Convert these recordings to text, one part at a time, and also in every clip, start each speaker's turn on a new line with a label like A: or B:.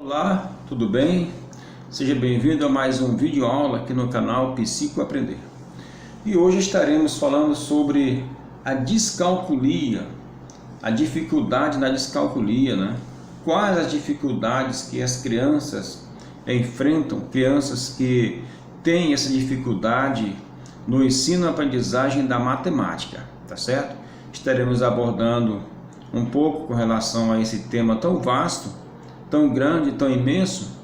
A: Olá, tudo bem? Seja bem-vindo a mais um vídeo aula aqui no canal Psicoaprender. E hoje estaremos falando sobre a descalculia, a dificuldade na descalculia, né? Quais as dificuldades que as crianças enfrentam, crianças que têm essa dificuldade no ensino-aprendizagem da matemática, tá certo? Estaremos abordando um pouco com relação a esse tema tão vasto, tão grande, tão imenso,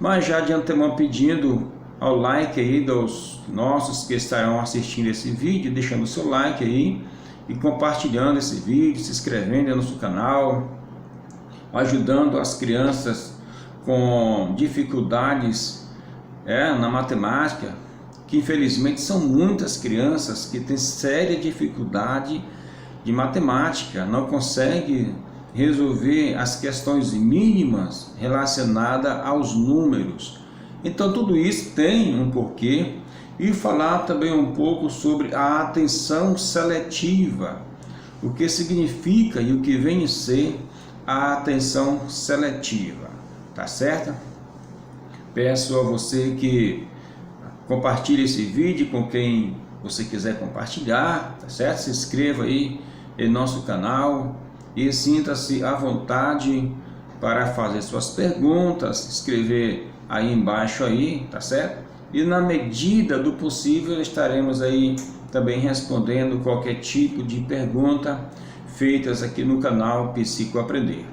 A: mas já de antemão pedindo ao like aí dos nossos que estarão assistindo esse vídeo, deixando o seu like aí e compartilhando esse vídeo, se inscrevendo no nosso canal, ajudando as crianças com dificuldades na matemática, que infelizmente são muitas crianças que têm séria dificuldade de matemática, não conseguem resolver as questões mínimas relacionadas aos números. Então tudo isso tem um porquê, e falar também um pouco sobre a atenção seletiva, o que significa e o que vem a ser a atenção seletiva, tá certo? Peço a você que compartilhe esse vídeo com quem você quiser compartilhar, tá certo? Se inscreva aí em nosso canal e sinta-se à vontade para fazer suas perguntas, escrever aí embaixo aí, tá certo? E na medida do possível estaremos aí também respondendo qualquer tipo de pergunta feitas aqui no canal Psicoaprender,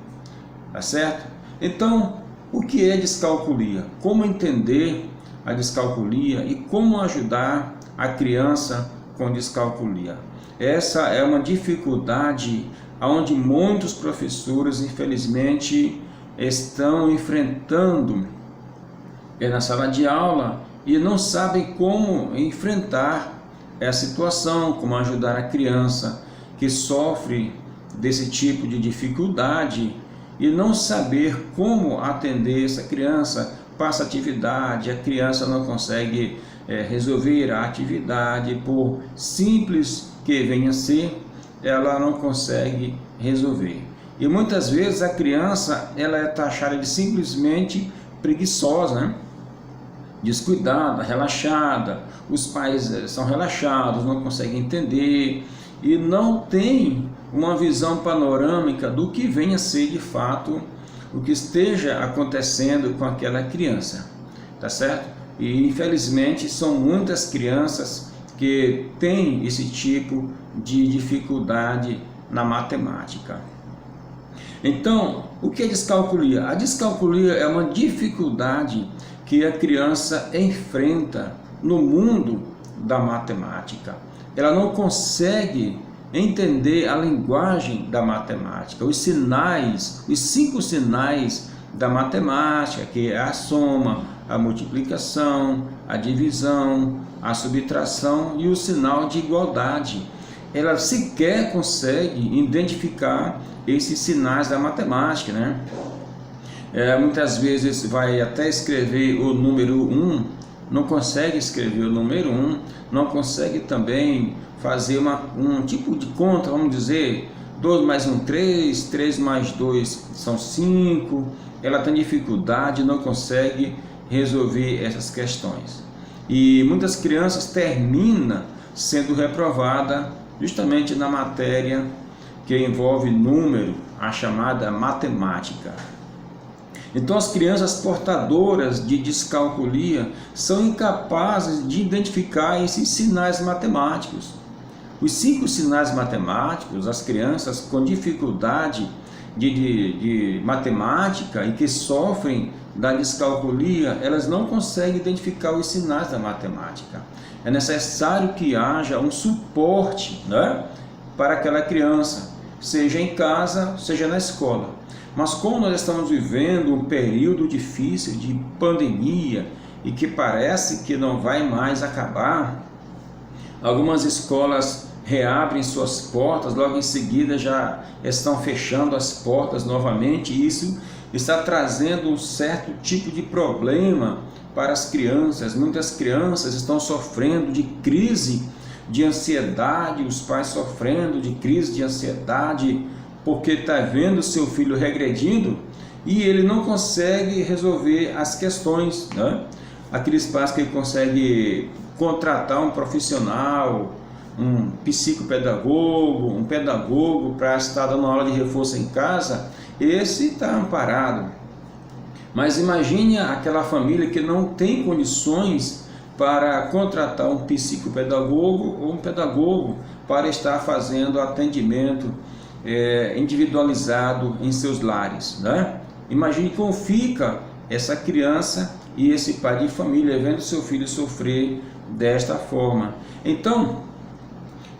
A: tá certo? Então, o que é descalculia? Como entender a descalculia e como ajudar a criança com descalculia? Essa é uma dificuldade onde muitos professores, infelizmente, estão enfrentando na sala de aula e não sabem como enfrentar essa situação, como ajudar a criança que sofre desse tipo de dificuldade e não saber como atender essa criança. Passa atividade, a criança não consegue resolver a atividade, por simples que venha a ser, ela não consegue resolver. E muitas vezes a criança ela é taxada de simplesmente preguiçosa, né? Descuidada, relaxada. Os pais são relaxados, não conseguem entender e não tem uma visão panorâmica do que venha a ser de fato o que esteja acontecendo com aquela criança, tá certo? E infelizmente são muitas crianças que têm esse tipo de dificuldade na matemática. Então, o que é descalculia? A descalculia é uma dificuldade que a criança enfrenta no mundo da matemática. Ela não consegue entender a linguagem da matemática, os sinais, os 5 sinais da matemática, que é a soma, a multiplicação, a divisão, a subtração e o sinal de igualdade. Ela sequer consegue identificar esses sinais da matemática, né? Muitas vezes vai até escrever o número 1, não consegue escrever o número 1, não consegue também fazer um tipo de conta, vamos dizer, 2 mais 1, 3, 3 mais 2 são 5, ela tem dificuldade, não consegue resolver essas questões. E muitas crianças terminam sendo reprovadas justamente na matéria que envolve número, a chamada matemática. Então as crianças portadoras de descalculia são incapazes de identificar esses sinais matemáticos. Os 5 sinais matemáticos, as crianças com dificuldade de matemática e que sofrem da descalculia, elas não conseguem identificar os sinais da matemática. É necessário que haja um suporte, né, para aquela criança, seja em casa, seja na escola. Mas como nós estamos vivendo um período difícil de pandemia e que parece que não vai mais acabar, algumas escolas reabrem suas portas, logo em seguida já estão fechando as portas novamente, e isso está trazendo um certo tipo de problema para as crianças. Muitas crianças estão sofrendo de crise de ansiedade, os pais sofrendo de crise de ansiedade porque está vendo seu filho regredindo e ele não consegue resolver as questões, né? Aqueles pais que ele consegue contratar um profissional, um psicopedagogo, um pedagogo para estar dando aula de reforço em casa, esse está amparado. Mas imagine aquela família que não tem condições para contratar um psicopedagogo ou um pedagogo para estar fazendo atendimento individualizado em seus lares, né? Imagine como fica essa criança e esse pai de família vendo seu filho sofrer desta forma. Então,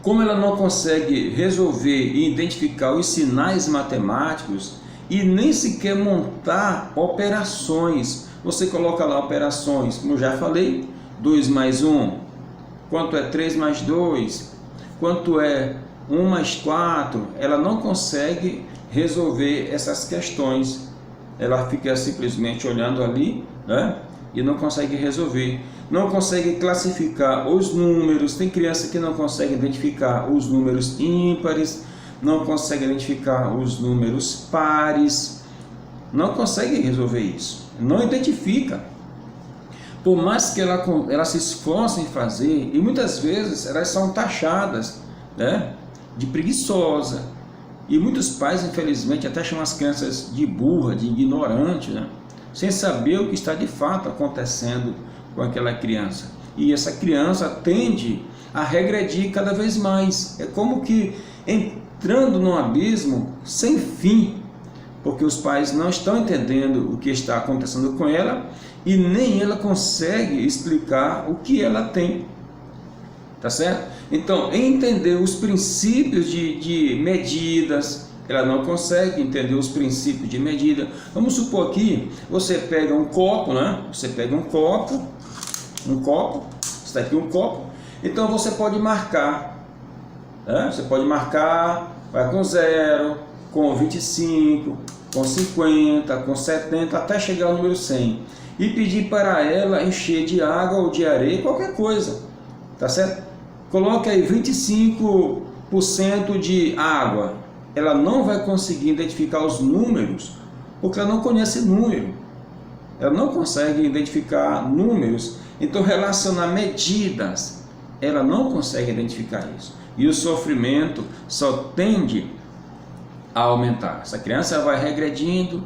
A: como ela não consegue resolver e identificar os sinais matemáticos e nem sequer montar operações, você coloca lá operações, como eu já falei, 2 mais 1, quanto é 3 mais 2, quanto é 1 mais 4, ela não consegue resolver essas questões, ela fica simplesmente olhando ali, né? E não consegue resolver, não consegue classificar os números. Tem criança que não consegue identificar os números ímpares, não consegue identificar os números pares, não consegue resolver isso, não identifica. Por mais que ela se esforce em fazer, e muitas vezes elas são taxadas, né, de preguiçosa, e muitos pais infelizmente até chamam as crianças de burra, de ignorante, né, sem saber o que está de fato acontecendo com aquela criança. E essa criança tende a regredir cada vez mais. É como que entrando num abismo sem fim, porque os pais não estão entendendo o que está acontecendo com ela e nem ela consegue explicar o que ela tem. Tá certo? Então, entender os princípios de medidas, ela não consegue entender os princípios de medida. Vamos supor aqui, você pega um copo, né? Você pega um copo, está aqui um copo, então você pode marcar, né? Você pode marcar, vai com 0, com 25, com 50, com 70, até chegar ao número 100, e pedir para ela encher de água ou de areia, qualquer coisa, tá certo? Coloque aí 25% de água. Ela não vai conseguir identificar os números, porque ela não conhece número. Ela não consegue identificar números, então relacionar medidas, ela não consegue identificar isso. E o sofrimento só tende a aumentar. Essa criança vai regredindo,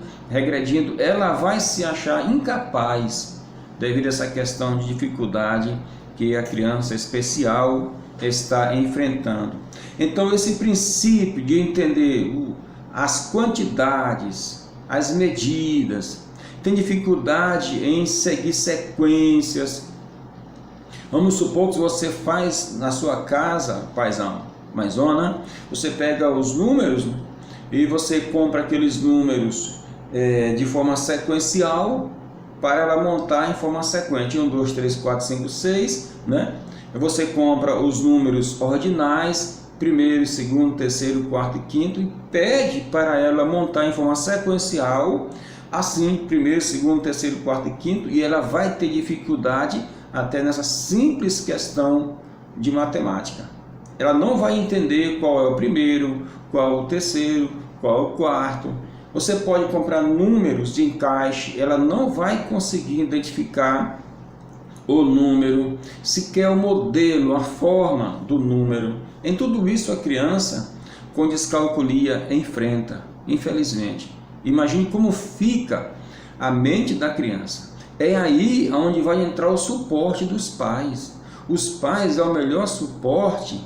A: ela vai se achar incapaz devido a essa questão de dificuldade que a criança especial está enfrentando. Então esse princípio de entender as quantidades, as medidas, tem dificuldade em seguir sequências. Vamos supor que você faz na sua casa, paizão, maizona, você pega os números e você compra aqueles números de forma sequencial para ela montar em forma sequente, 1, 2, 3, 4, 5, 6, né? Você compra os números ordinais, primeiro, segundo, terceiro, quarto e quinto, e pede para ela montar em forma sequencial, assim, primeiro, segundo, terceiro, quarto e quinto, e ela vai ter dificuldade até nessa simples questão de matemática. Ela não vai entender qual é o primeiro, qual é o terceiro, qual é o quarto. Você pode comprar números de encaixe, ela não vai conseguir identificar o número, sequer o modelo, a forma do número. Em tudo isso a criança com descalculia enfrenta, infelizmente. Imagine como fica a mente da criança. É aí onde vai entrar o suporte dos pais. Os pais é o melhor suporte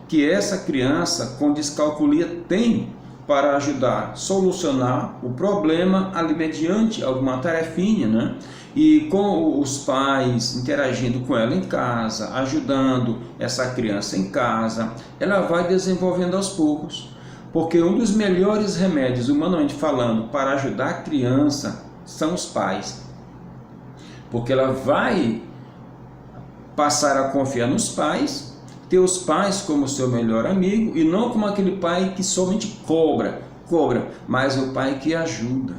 A: que essa criança com descalculia tem para ajudar a solucionar o problema ali mediante alguma tarefinha, né? E com os pais interagindo com ela em casa, ajudando essa criança em casa, ela vai desenvolvendo aos poucos. Porque um dos melhores remédios, humanamente falando, para ajudar a criança são os pais. Porque ela vai passar a confiar nos pais, ter os pais como seu melhor amigo e não como aquele pai que somente cobra, mas o pai que ajuda,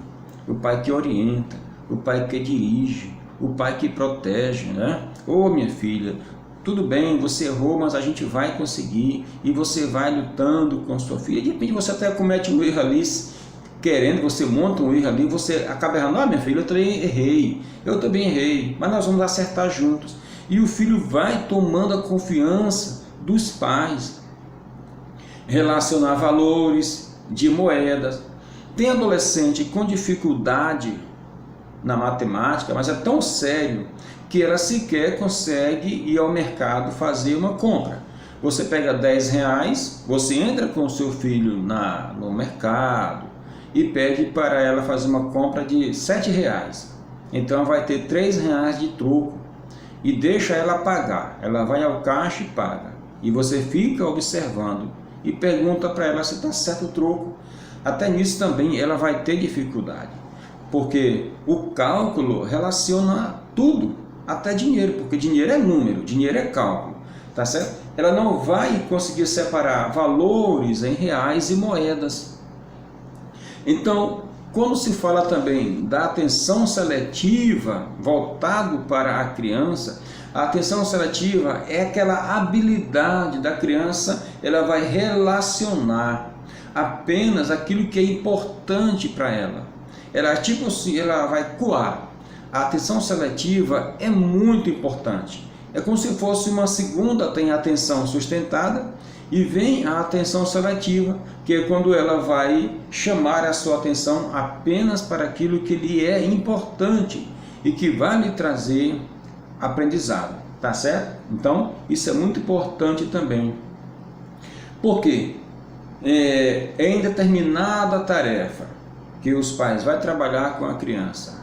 A: o pai que orienta, o pai que dirige, o pai que protege, né? Ô minha filha, tudo bem, você errou, mas a gente vai conseguir, e você vai lutando com sua filha. De repente você até comete um erro ali, querendo, você monta um erro ali, você acaba errando. Ah, minha filha, eu também errei, mas nós vamos acertar juntos. E o filho vai tomando a confiança dos pais, relacionar valores de moedas. Tem adolescente com dificuldade na matemática, mas é tão sério que ela sequer consegue ir ao mercado fazer uma compra. Você pega 10 reais, você entra com o seu filho no mercado e pede para ela fazer uma compra de 7 reais. Então vai ter 3 reais de troco e deixa ela pagar. Ela vai ao caixa e paga. E você fica observando e pergunta para ela se está certo o troco. Até nisso também ela vai ter dificuldade, porque o cálculo relaciona tudo, até dinheiro, porque dinheiro é número, dinheiro é cálculo, tá certo? Ela não vai conseguir separar valores em reais e moedas. Então, quando se fala também da atenção seletiva voltado para a criança, a atenção seletiva é aquela habilidade da criança, ela vai relacionar apenas aquilo que é importante para ela. Ela tipo assim, ela vai coar. A atenção seletiva é muito importante. É como se fosse uma segunda, tem a atenção sustentada e vem a atenção seletiva, que é quando ela vai chamar a sua atenção apenas para aquilo que lhe é importante e que vai lhe trazer aprendizado, tá certo? Então, isso é muito importante também. Por quê? Em determinada tarefa que os pais vão trabalhar com a criança,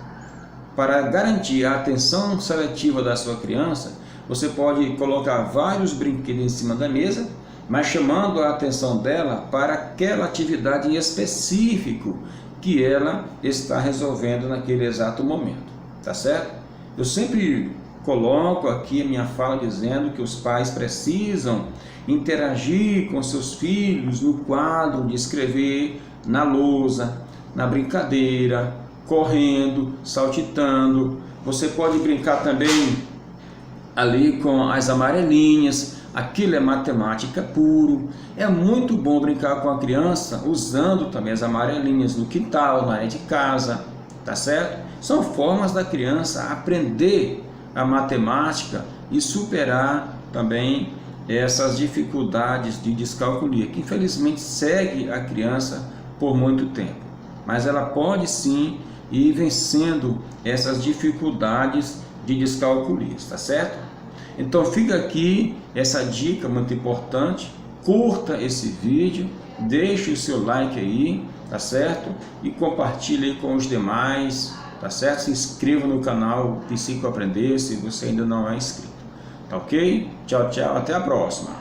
A: para garantir a atenção seletiva da sua criança, você pode colocar vários brinquedos em cima da mesa, mas chamando a atenção dela para aquela atividade em específico que ela está resolvendo naquele exato momento, tá certo? Eu sempre coloco aqui a minha fala dizendo que os pais precisam interagir com seus filhos no quadro de escrever, na lousa, na brincadeira, correndo, saltitando. Você pode brincar também ali com as amarelinhas, aquilo é matemática puro. É muito bom brincar com a criança usando também as amarelinhas no quintal, na área de casa, tá certo? São formas da criança aprender a matemática e superar também essas dificuldades de descalculia, que infelizmente segue a criança por muito tempo. Mas ela pode sim ir vencendo essas dificuldades de descalculia, tá certo? Então fica aqui essa dica muito importante. Curta esse vídeo, deixe o seu like aí, tá certo? E compartilhe com os demais, tá certo? Se inscreva no canal Psico Aprender se você ainda não é inscrito, tá ok? Tchau, tchau, até a próxima.